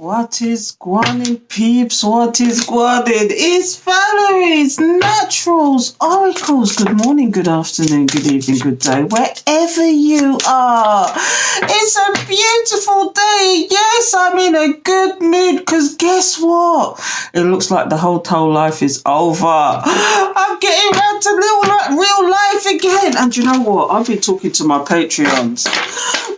What is guanin, peeps? What is guanin? It's Valerie's Naturals Oracles. Good morning, good afternoon, good evening, good day, wherever you are. It's a beautiful day. Yes, I'm in a good mood because guess what? It looks like the whole life is over. I'm getting back to real life again. And you know what? I've been talking to my Patreons.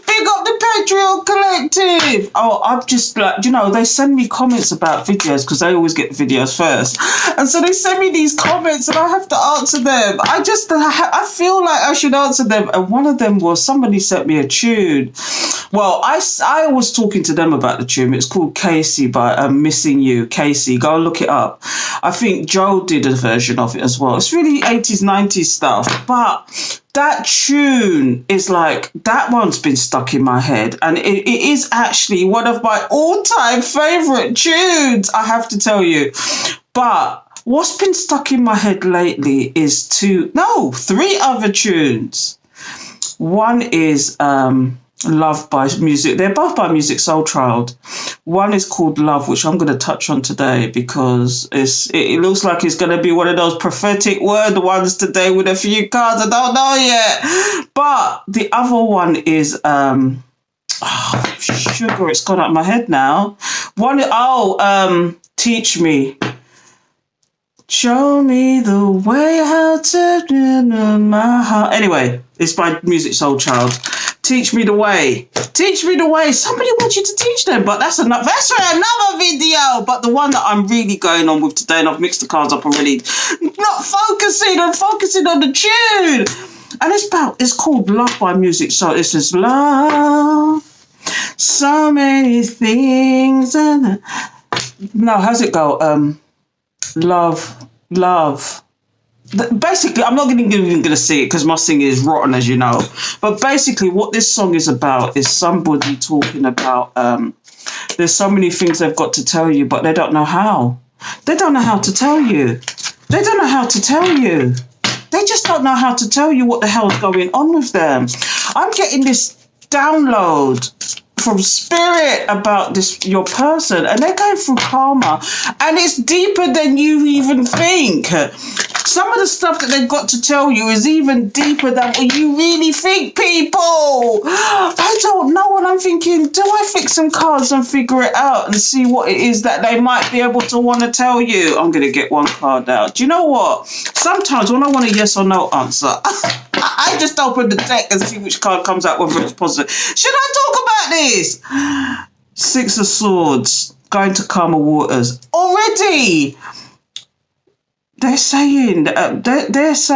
Big up the Patreon collective. Oh, I'm just like, they send me comments about videos because they always get the videos first. And so they send me these comments and I have to answer them. I feel like I should answer them. And one of them was somebody sent me a tune. Well, I was talking to them about the tune. It's called Casey by Missing You. Casey, go and look it up. I think Joe did a version of it as well. It's really 80s, 90s stuff. But that tune is like, that one's been stuck in my head. And it is actually one of my all-time favourite tunes, I have to tell you. But what's been stuck in my head lately is three other tunes. One is Love by Music. They're both by Musiq Soulchild. One is called Love, which I'm going to touch on today because it looks like it's going to be one of those prophetic word ones today with a few cards. I don't know yet. But the other one is sugar. It's gone out of my head now. Teach Me. Show me the way how to do my heart. Anyway, it's by Musiq Soulchild. Teach Me the Way. Teach Me the Way. Somebody wants you to teach them, but that's for another video. But the one that I'm really going on with today, and I've mixed the cards up already, not focusing on the tune. And it's called Love by Musiq Soulchild. It says, love, so many things. And no, how's it go? Love. Basically, I'm not even going to see it because my singing is rotten, as you know. But basically, what this song is about is somebody talking about there's so many things they've got to tell you, but they don't know how. They don't know how to tell you. They don't know how to tell you. They just don't know how to tell you what the hell's going on with them. I'm getting this download from spirit about your person, and they're going through karma, and it's deeper than you even think. Some of the stuff that they've got to tell you is even deeper than what you really think, people. I don't know, and I'm thinking, do I fix some cards and figure it out and see what it is that they might be able to want to tell you? I'm going to get one card out. Do you know what? Sometimes when I want a yes or no answer, I just open the deck and see which card comes out, whether it's positive. Should I talk about this? Six of Swords, going to calmer waters. Already, they're saying that there's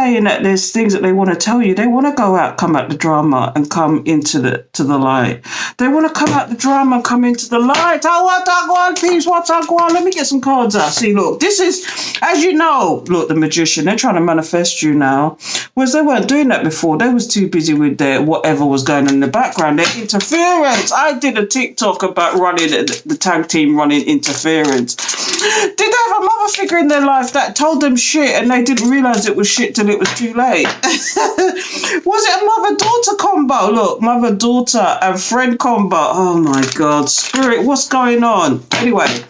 things that they want to tell you. They want to come out the drama and come into the light. They want to come out the drama and come into the light. Let me get some cards out. See, look, this is, as you know, look, the Magician. They're trying to manifest you now, whereas they weren't doing that before. They was too busy with their whatever was going on in the background. Their interference. I did a TikTok about running the tag team running interference. Did they have a mother figure in their life that told them shit and they didn't realise it was shit till it was too late? Was it a mother-daughter combo? Look, mother-daughter and friend combo. Oh my God, spirit, what's going on? Anyway,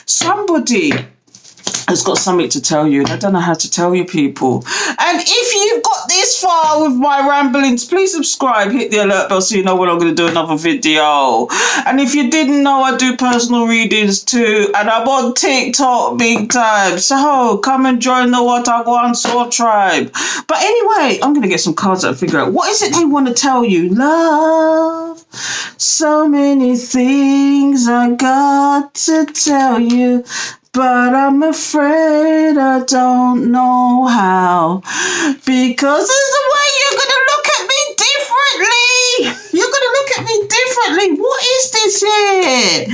somebody has got something to tell you. I don't know how to tell you, people. And if you've got this far with my ramblings, please subscribe, hit the alert bell so you know when I'm going to do another video. And if you didn't know, I do personal readings too, and I'm on TikTok big time. So come and join the Watagwan Soul Tribe. But anyway, I'm going to get some cards out and figure out what is it they want to tell you. Love, so many things I got to tell you, but I'm afraid I don't know how, because it's the way you're going to look at me differently. You're going to look at me differently. What is this here?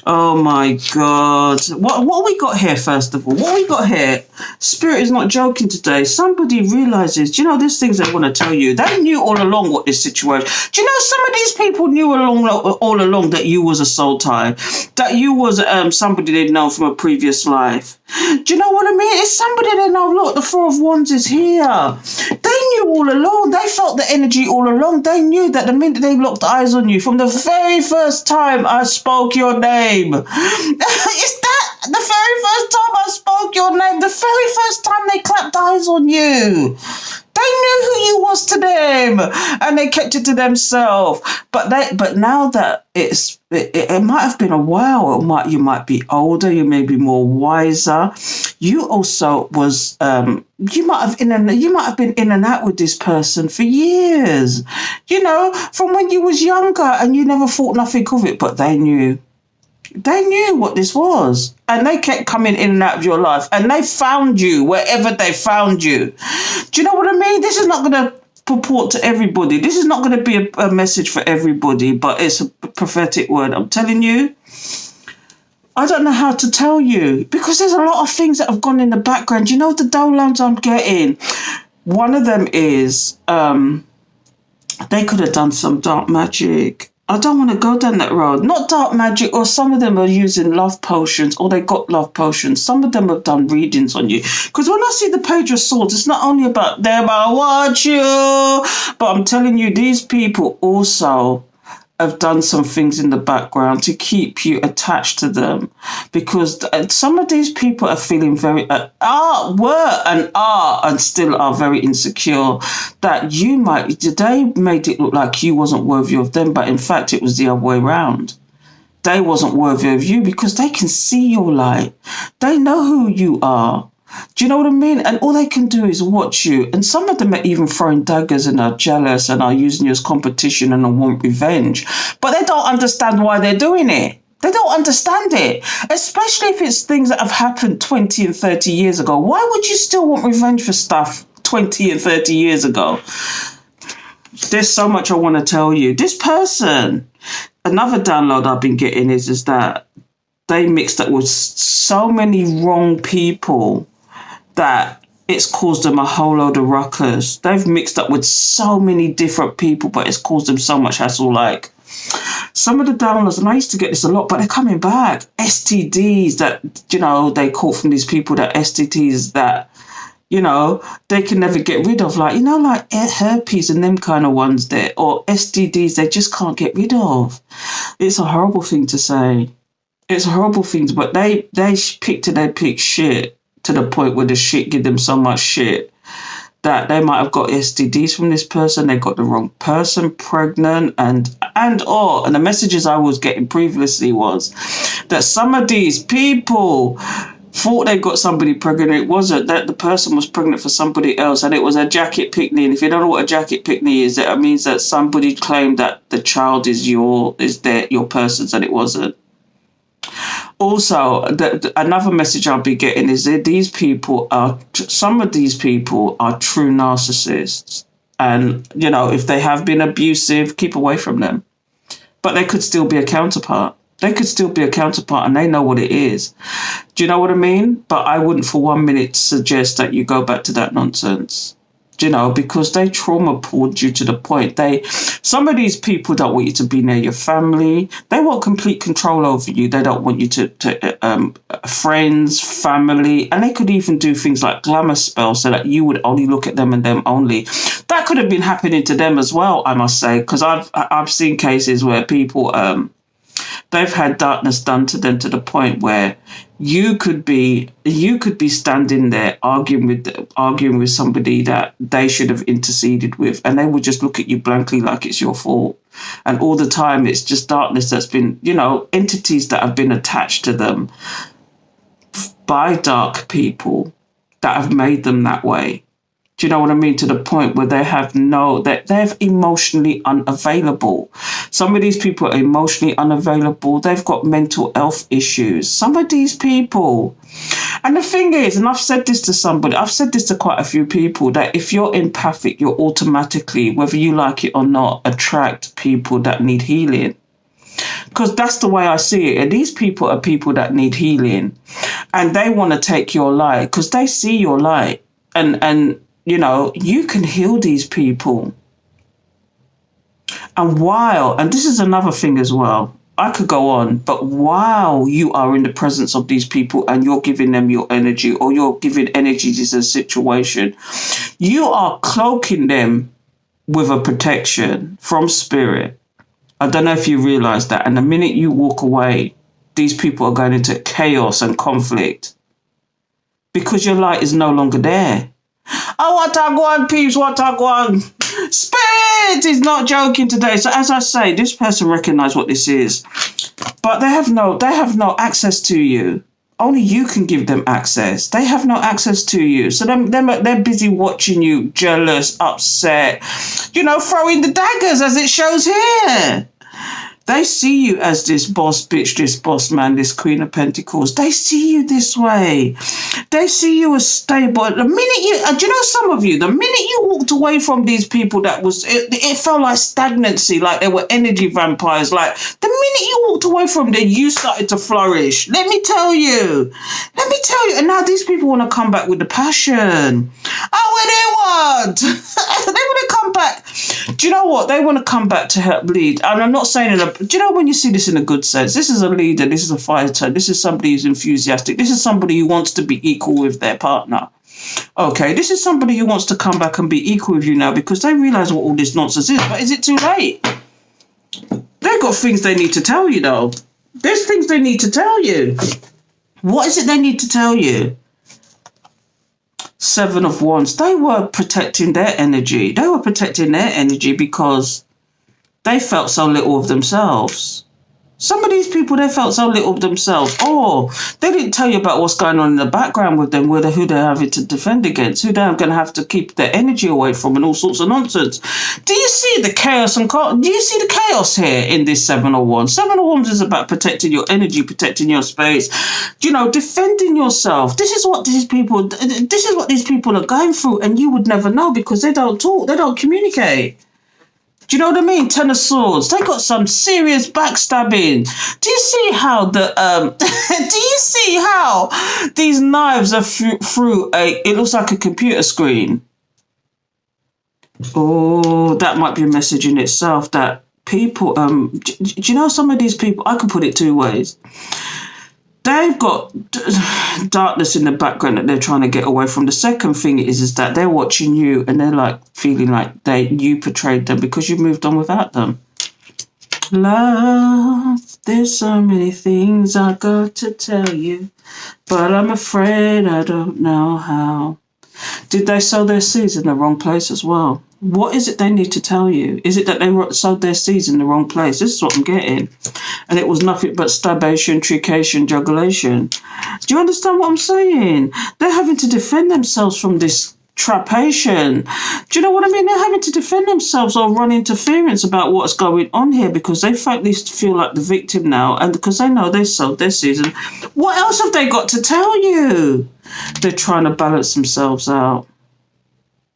Oh my God. What we got here, first of all? What we got here? Spirit is not joking today. Somebody realizes, do you know, there's things they want to tell you. They knew all along what this situation. Do you know, some of these people knew all along that you was a soul tie, that you was somebody they'd known from a previous life. Do you know what I mean? It's somebody they know. Look, the Four of Wands is here. They knew all along. They felt the energy all along. They knew that the minute they locked eyes on you, from the very first time I spoke your name, name? Is that the very first time I spoke your name? The very first time they clapped eyes on you? They knew who you was to them, and they kept it to themselves. But now that it might have been a while. You might be older. You may be more wiser. You also was you might have been in and out with this person for years. You know, from when you was younger, and you never thought nothing of it. But they knew. They knew what this was, and they kept coming in and out of your life, and they found you wherever they found you. Do you know what I mean? This is not going to purport to everybody. This is not going to be a message for everybody, but it's a prophetic word. I'm telling you, I don't know how to tell you, because there's a lot of things that have gone in the background. You know the downloads I'm getting? One of them is they could have done some dark magic. I don't want to go down that road. Not dark magic, or some of them are using love potions, or they got love potions. Some of them have done readings on you. Because when I see the Page of Swords, it's not only about them, I watch you. But I'm telling you, these people also have done some things in the background to keep you attached to them, because some of these people are feeling very were and are and still are very insecure that they made it look like you wasn't worthy of them, but in fact it was the other way around. They wasn't worthy of you because they can see your light. They know who you are. Do you know what I mean? And all they can do is watch you. And some of them are even throwing daggers and are jealous and are using you as competition and want revenge. But they don't understand why they're doing it. They don't understand it. Especially if it's things that have happened 20 and 30 years ago. Why would you still want revenge for stuff 20 and 30 years ago? There's so much I want to tell you. This person, another download I've been getting is that they mixed up with so many wrong people that it's caused them a whole load of ruckus. They've mixed up with so many different people, but it's caused them so much hassle. Like some of the downloads, and I used to get this a lot, but they're coming back. STDs that, you know, they caught from these people, that STDs that, you know, they can never get rid of. Like, you know, like herpes and them kind of ones there, or STDs they just can't get rid of. It's a horrible thing to say. It's a horrible thing, but they pick shit to the point where the shit give them so much shit that they might have got STDs from this person. They got the wrong person pregnant, and the messages I was getting previously was that some of these people thought they got somebody pregnant. It wasn't, that the person was pregnant for somebody else, and it was a jacket picnic. And if you don't know what a jacket picnic is, that means that somebody claimed that the child is your person's, and it wasn't. Also, another message I'll be getting is that some of these people are true narcissists. And, you know, if they have been abusive, keep away from them. But they could still be a counterpart. And they know what it is. Do you know what I mean? But I wouldn't for 1 minute suggest that you go back to that nonsense. You know, because they trauma pulled you to the point. Some of these people don't want you to be near your family. They want complete control over you. They don't want you to friends, family, and they could even do things like glamour spells so that you would only look at them and them only. That could have been happening to them as well, I must say, because I've seen cases where people they've had darkness done to them to the point where you could be standing there arguing with somebody that they should have interceded with, and they would just look at you blankly like it's your fault. And all the time it's just darkness that's been, you know, entities that have been attached to them by dark people that have made them that way. Do you know what I mean? To the point where they're emotionally unavailable. Some of these people are emotionally unavailable. They've got mental health issues. Some of these people. And the thing is, and I've said this to quite a few people, that if you're empathic, you're automatically, whether you like it or not, attract people that need healing. Because that's the way I see it. And these people are people that need healing. And they want to take your light because they see your light. And you know, you can heal these people. And this is another thing as well, I could go on, but while you are in the presence of these people and you're giving them your energy, or you're giving energy to the situation, you are cloaking them with a protection from spirit. I don't know if you realize that. And the minute you walk away, these people are going into chaos and conflict because your light is no longer there. Oh, what I want, peeps, what I want. Spirit is not joking today. So as I say, this person recognise what this is, but they have no access to you. Only you can give them access. They have no access to you. So they're busy watching you, jealous, upset, throwing the daggers as it shows here. They see you as this boss bitch, this boss man, this Queen of Pentacles. They see you this way. They see you as stable. The minute some of you, the minute you walked away from these people, it felt like stagnancy, like they were energy vampires. Like the minute you walked away from them, you started to flourish. Let me tell you. And now these people want to come back with the passion. Oh, what they want. They want to come back. Do you know what? They want to come back to help lead. And I'm not saying do you know when you see this in a good sense? This is a leader. This is a fighter. This is somebody who's enthusiastic. This is somebody who wants to be equal with their partner. Okay, this is somebody who wants to come back and be equal with you now because they realise what all this nonsense is. But is it too late? They've got things they need to tell you, though. There's things they need to tell you. What is it they need to tell you? 7 of Wands. They were protecting their energy. They were protecting their energy because they felt so little of themselves. Some of these people, they felt so little of themselves. Or they didn't tell you about what's going on in the background with them, who they're having to defend against, who they're going to have to keep their energy away from and all sorts of nonsense. Do you see the chaos do you see the chaos here in this 7 of Wands? 7 of Wands is about protecting your energy, protecting your space, defending yourself. This is what these people are going through, and you would never know because they don't talk, they don't communicate. Do you know what I mean? 10 of Swords. They got some serious backstabbing. Do you see how these knives are through it looks like a computer screen? Oh, that might be a message in itself that people, do you know some of these people, I could put it 2 ways. They've got darkness in the background that they're trying to get away from. The second thing is that they're watching you and they're like feeling like you betrayed them because you moved on without them. Love, there's so many things I got to tell you, but I'm afraid I don't know how. Did they sow their seeds in the wrong place as well? What is it they need to tell you? Is it that they sowed their seeds in the wrong place? This is what I'm getting. And it was nothing but stabation, trication, jugulation. Do you understand what I'm saying? They're having to defend themselves from this trapation. Do you know what I mean? They're having to defend themselves or run interference about what's going on here because they frankly feel like the victim now and because they know they sowed their seeds. What else have they got to tell you? They're trying to balance themselves out.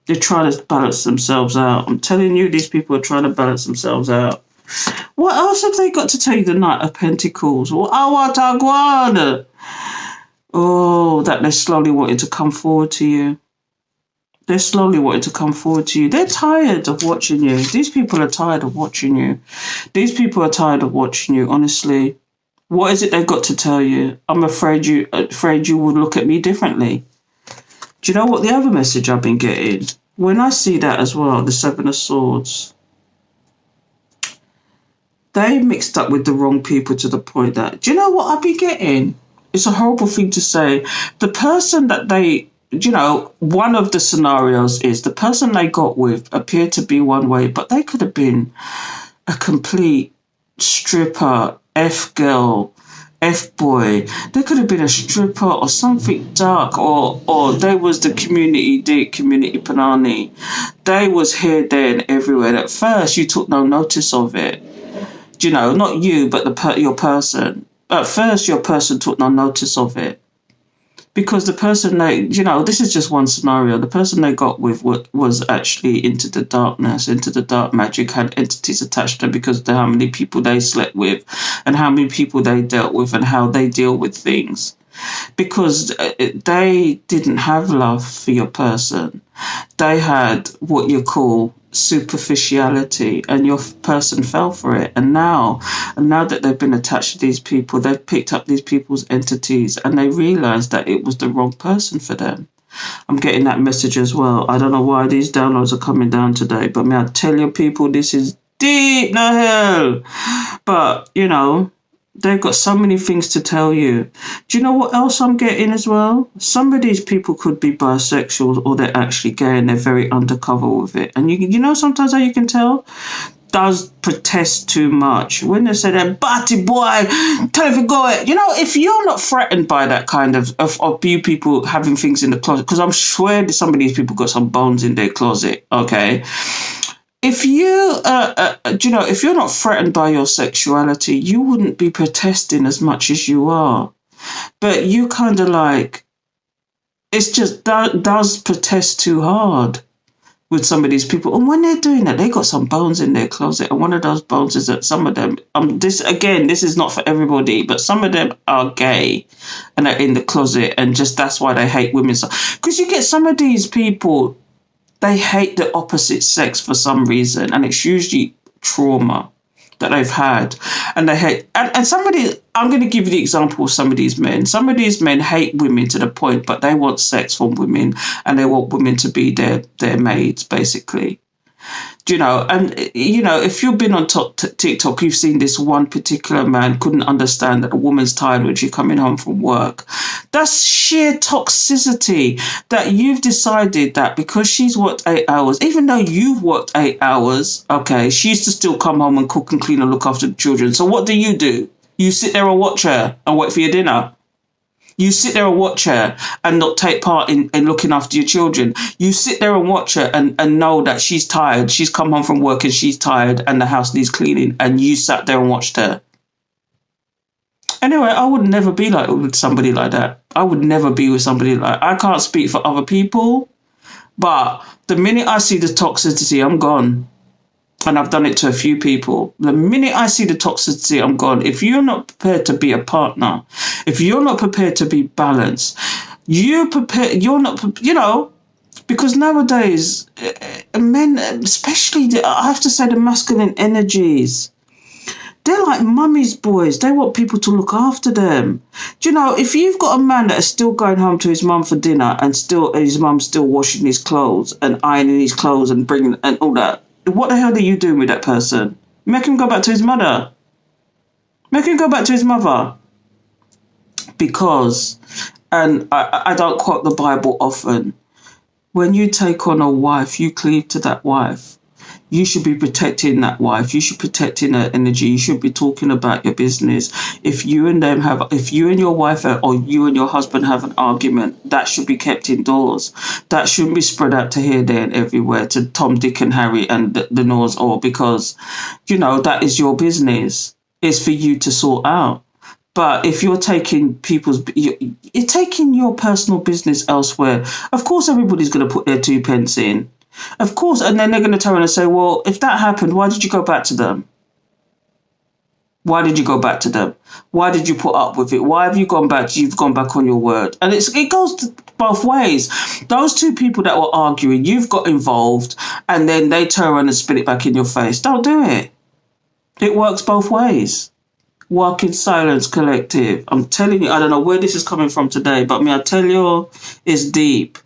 They're trying to balance themselves out. I'm telling you, these people are trying to balance themselves out. What else have they got to tell you? The Knight of Pentacles. Oh, that they're slowly wanting to come forward to you. They're slowly wanting to come forward to you. They're tired of watching you. These people are tired of watching you. These people are tired of watching you, honestly. What is it they've got to tell you? I'm afraid you would look at me differently. Do you know what the other message I've been getting? When I see that as well, the 7 of Swords, they mixed up with the wrong people to the point that, do you know what I've been getting? It's a horrible thing to say. The person that one of the scenarios is the person they got with appeared to be one way, but they could have been a complete stripper, F-girl, F-boy. They could have been a stripper or something dark, or they was the community dick, community panani. They was here, there, and everywhere. At first, you took no notice of it. Not you, but your person. At first, your person took no notice of it. Because the person this is just one scenario. The person they got with was actually into the darkness, into the dark magic, had entities attached to them because of how many people they slept with and how many people they dealt with and how they deal with things. Because they didn't have love for your person. They had what you call superficiality, and your person fell for it. And now that they've been attached to these people, they've picked up these people's entities and they realised that it was the wrong person for them. I'm getting that message as well. I don't know why these downloads are coming down today, but may I tell you people, this is deep the hell. But, They've got so many things to tell you. Do you know what else I'm getting as well? Some of these people could be bisexual or they're actually gay and they're very undercover with it. And you know sometimes how you can tell? Does protest too much. When they say that, batty boy, tell if you go it. You know, if you're not threatened by that kind of you people having things in the closet, because I'm sure that some of these people got some bones in their closet, okay? If you, you know, if you're not threatened by your sexuality, you wouldn't be protesting as much as you are. But you kind of like, it's just does protest too hard with some of these people. And when they're doing that, they got some bones in their closet. And one of those bones is that some of them, this is not for everybody, but some of them are gay and are in the closet. And just that's why they hate women. Because you get some of these people, they hate the opposite sex for some reason, and it's usually trauma that they've had. And they hate, and somebody, I'm going to give you the example of some of these men. Some of these men hate women to the point, but they want sex from women, and they want women to be their maids, basically. Do you know? And, you know, if you've been on TikTok, you've seen this one particular man couldn't understand that a woman's tired when she's coming home from work. That's sheer toxicity, that you've decided that because she's worked 8 hours, even though you've worked 8 hours, okay, she used to still come home and cook and clean and look after the children. So what do? You sit there and watch her and wait for your dinner. You sit there and watch her and not take part in looking after your children. You sit there and watch her and know that she's tired. She's come home from work and she's tired and the house needs cleaning, and you sat there and watched her. Anyway, I would never be like with somebody like that. I would never be with somebody like that. I can't speak for other people, but the minute I see the toxicity, I'm gone. And I've done it to a few people. The minute I see the toxicity, I'm gone. If you're not prepared to be a partner, if you're not prepared to be balanced, you're not, you know, because nowadays, men, especially, I have to say the masculine energies, they're like mummy's boys. They want people to look after them. Do you know, if you've got a man that is still going home to his mum for dinner and his mum's still washing his clothes and ironing his clothes and bringing and all that, what the hell are you doing with that person? Make him go back to his mother. Make him go back to his mother. Because, and I don't quote the Bible often, when you take on a wife, you cleave to that wife. You should be protecting that wife. You should be protecting her energy. You should be talking about your business. If you and your wife or you and your husband have an argument, that should be kept indoors. That shouldn't be spread out to here, there, and everywhere, to Tom, Dick, and Harry and the North, or because, you know, that is your business. It's for you to sort out. But if you're taking you're taking your personal business elsewhere, of course everybody's going to put their 2 pence in. Of course, and then they're going to turn around and say, well, if that happened, why did you go back to them? Why did you go back to them? Why did you put up with it? Why have you gone back? You've gone back on your word. And it goes both ways. Those 2 people that were arguing, you've got involved, and then they turn around and spit it back in your face. Don't do it. It works both ways. Walk in Silence Collective. I'm telling you, I don't know where this is coming from today, but I tell you, it's deep.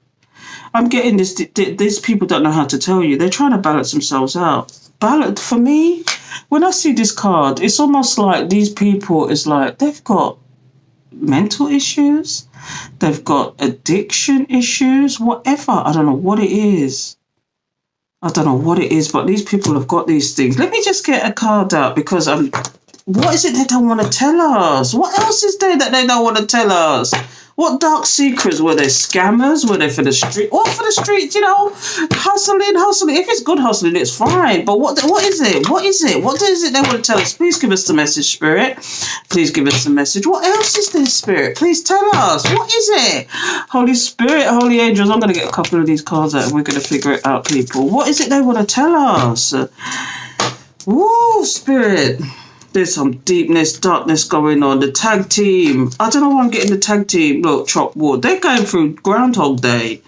I'm getting this. These people don't know how to tell you. They're trying to balance themselves out. For me, when I see this card, it's almost like these people is like they've got mental issues, they've got addiction issues, whatever. I don't know what it is. But these people have got these things. Let me just get a card out because what is it they don't want to tell us? What else is there that they don't want to tell us? What dark secrets? Were they scammers? Were they for the street? Or for the streets, you know, hustling. If it's good hustling, it's fine. But what is it? What is it? What is it they want to tell us? Please give us the message, Spirit. Please give us the message. What else is there, Spirit? Please tell us. What is it? Holy Spirit, Holy Angels, I'm going to get a couple of these cards out and we're going to figure it out, people. What is it they want to tell us? Woo, Spirit. There's some deepness, darkness going on. The tag team. I don't know why I'm getting the tag team. Look, Chop Wood. They're going through Groundhog Day.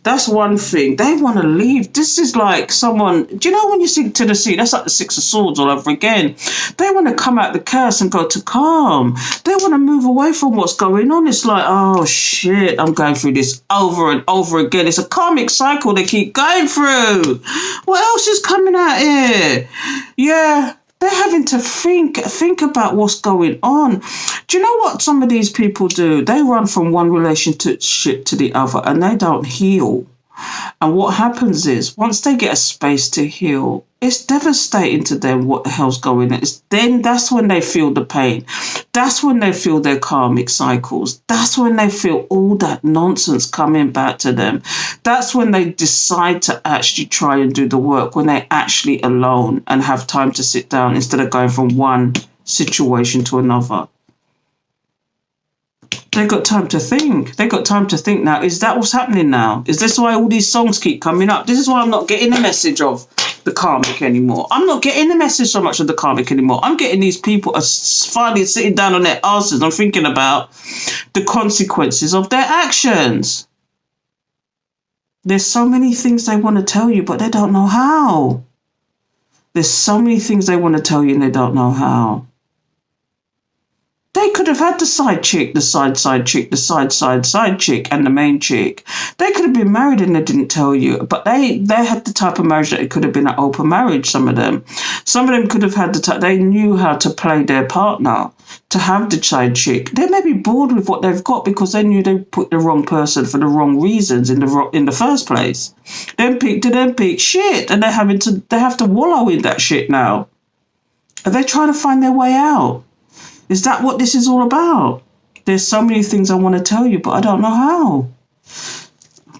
That's one thing. They want to leave. This is like someone... Do you know when you sink to the sea? That's like the Six of Swords all over again. They want to come out the chaos and go to calm. They want to move away from what's going on. It's like, oh, shit. I'm going through this over and over again. It's a karmic cycle they keep going through. What else is coming out here? Yeah. They're having to think about what's going on. Do you know what some of these people do? They run from one relationship to the other and they don't heal. And what happens is, once they get a space to heal, it's devastating to them what the hell's going on. That's when they feel the pain. That's when they feel their karmic cycles. That's when they feel all that nonsense coming back to them. That's when they decide to actually try and do the work, when they're actually alone and have time to sit down instead of going from one situation to another. They got time to think. They got time to think now. Is that what's happening now? Is this why all these songs keep coming up? This is why I'm not getting the message of the karmic anymore. I'm not getting the message so much of the karmic anymore. I'm getting these people finally sitting down on their asses and thinking about the consequences of their actions. There's so many things they want to tell you, but they don't know how. There's so many things they want to tell you and they don't know how. They could have had the side chick, the side chick, the side chick, and the main chick. They could have been married and they didn't tell you. But they had the type of marriage that it could have been an open marriage, some of them. Some of them could have had they knew how to play their partner to have the side chick. They may be bored with what they've got because they knew they put the wrong person for the wrong reasons in the first place. Then pick shit, and they have to wallow in that shit now. Are they trying to find their way out? Is that what this is all about? There's so many things I want to tell you, but I don't know how.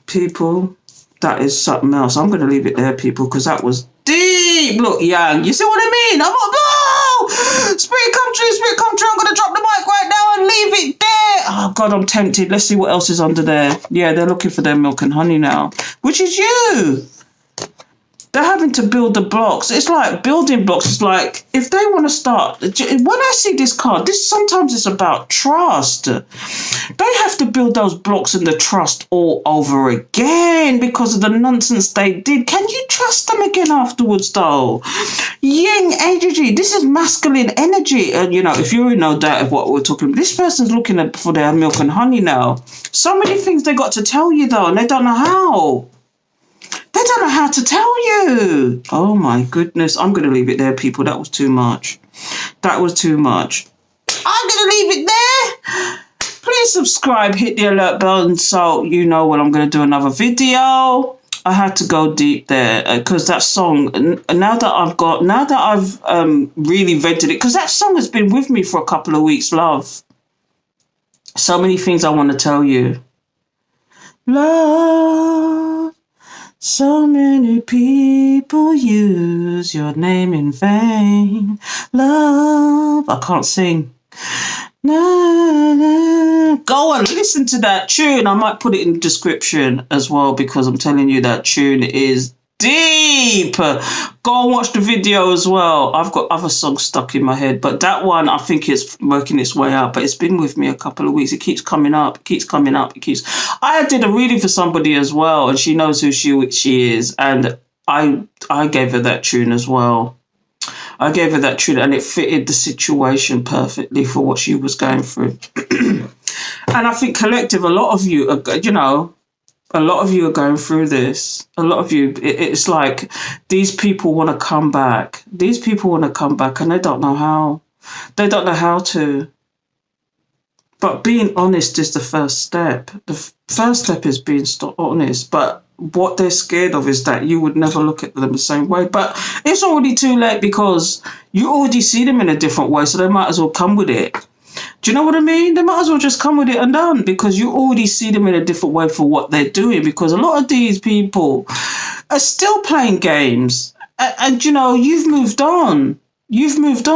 People, that is something else. I'm going to leave it there, people, because that was deep. Look, Yang, you see what I mean? I'm like, no! Spirit come true. I'm going to drop the mic right now and leave it there. Oh, God, I'm tempted. Let's see what else is under there. Yeah, they're looking for their milk and honey now, which is you. They're having to build the blocks. It's like building blocks. It's like if they want to start. When I see this card, sometimes it's about trust. They have to build those blocks and the trust all over again because of the nonsense they did. Can you trust them again afterwards, though? Yin energy. This is masculine energy. And, if you're in no doubt of what we're talking about, this person's looking for their milk and honey now. So many things they got to tell you, though, and they don't know how. They don't know how to tell you. Oh, my goodness. I'm going to leave it there, people. That was too much. That was too much. I'm going to leave it there. Please subscribe. Hit the alert button so you know when I'm going to do another video. I had to go deep there because that song, now that I've really vented it, because that song has been with me for a couple of weeks, love. So many things I want to tell you. Love. So many people use your name in vain. Love. I can't sing. Na, na. Go and listen to that tune. I might put it in the description as well because I'm telling you that tune is deep. Go and watch the video as well. I've got other songs stuck in my head, but that one I think is working its way out. But it's been with me a couple of weeks. It keeps coming up. I did a reading for somebody as well, and she knows who she is, and I gave her that tune as well. I gave her that tune, and it fitted the situation perfectly for what she was going through. And I think collective, a lot of you are, a lot of you are going through this. A lot of you, it's like these people want to come back. These people want to come back and they don't know how. They don't know how to. But being honest is the first step. The first step is being honest. But what they're scared of is that you would never look at them the same way. But it's already too late because you already see them in a different way. So they might as well come with it. Do you know what I mean? They might as well just come with it and done because you already see them in a different way for what they're doing, because a lot of these people are still playing games and you've moved on.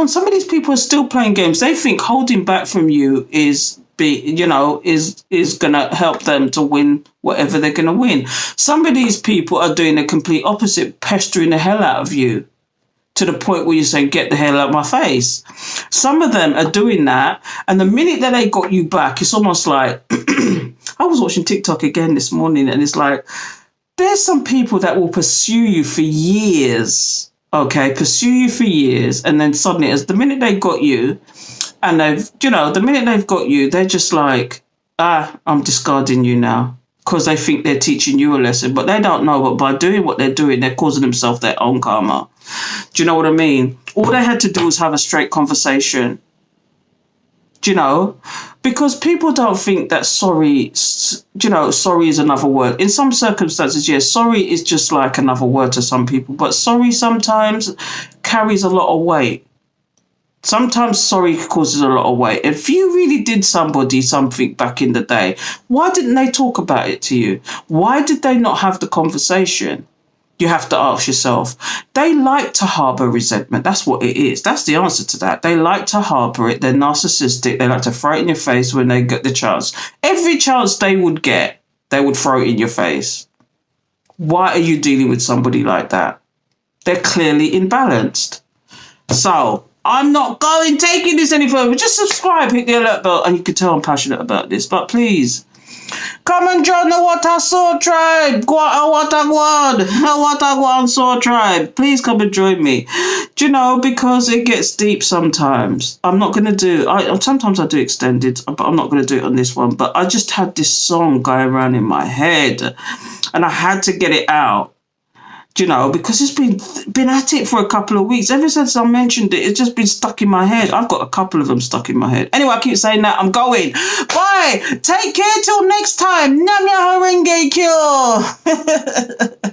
Some of these people are still playing games. They think holding back from you is going to help them to win whatever they're going to win. Some of these people are doing the complete opposite, pestering the hell out of you. To the point where you're saying, get the hell out of my face. Some of them are doing that. And the minute that they got you back, it's almost like, I was watching TikTok again this morning, and it's like, there's some people that will pursue you for years. Okay, pursue you for years. And then suddenly, as the minute they got you, and the minute they've got you, they're just like, I'm discarding you now. because they think they're teaching you a lesson, but they don't know. But by doing what they're doing, they're causing themselves their own karma. Do you know what I mean? All they had to do was have a straight conversation. Do you know? Because people don't think that sorry, sorry is another word. In some circumstances, yes, sorry is just like another word to some people, but sorry sometimes carries a lot of weight. Sometimes sorry causes a lot of weight. If you really did somebody something back in the day, why didn't they talk about it to you? Why did they not have the conversation? You have to ask yourself. They like to harbour resentment. That's what it is. That's the answer to that. They like to harbour it. They're narcissistic. They like to throw it in your face when they get the chance. Every chance they would get, they would throw it in your face. Why are you dealing with somebody like that? They're clearly imbalanced. So I'm not taking this any further. Just subscribe, hit the alert bell, and you can tell I'm passionate about this. But please, come and join the Wataso tribe. Watagwan Soul tribe. Please come and join me. Do you know, because it gets deep sometimes. I'm not going to do, sometimes I do extended, but I'm not going to do it on this one. But I just had this song going around in my head, and I had to get it out. Do you know, because it's been at it for a couple of weeks. Ever since I mentioned it, it's just been stuck in my head. I've got a couple of them stuck in my head. Anyway, I keep saying that. I'm going. Bye. Take care till next time. Namya Horenge Kyo.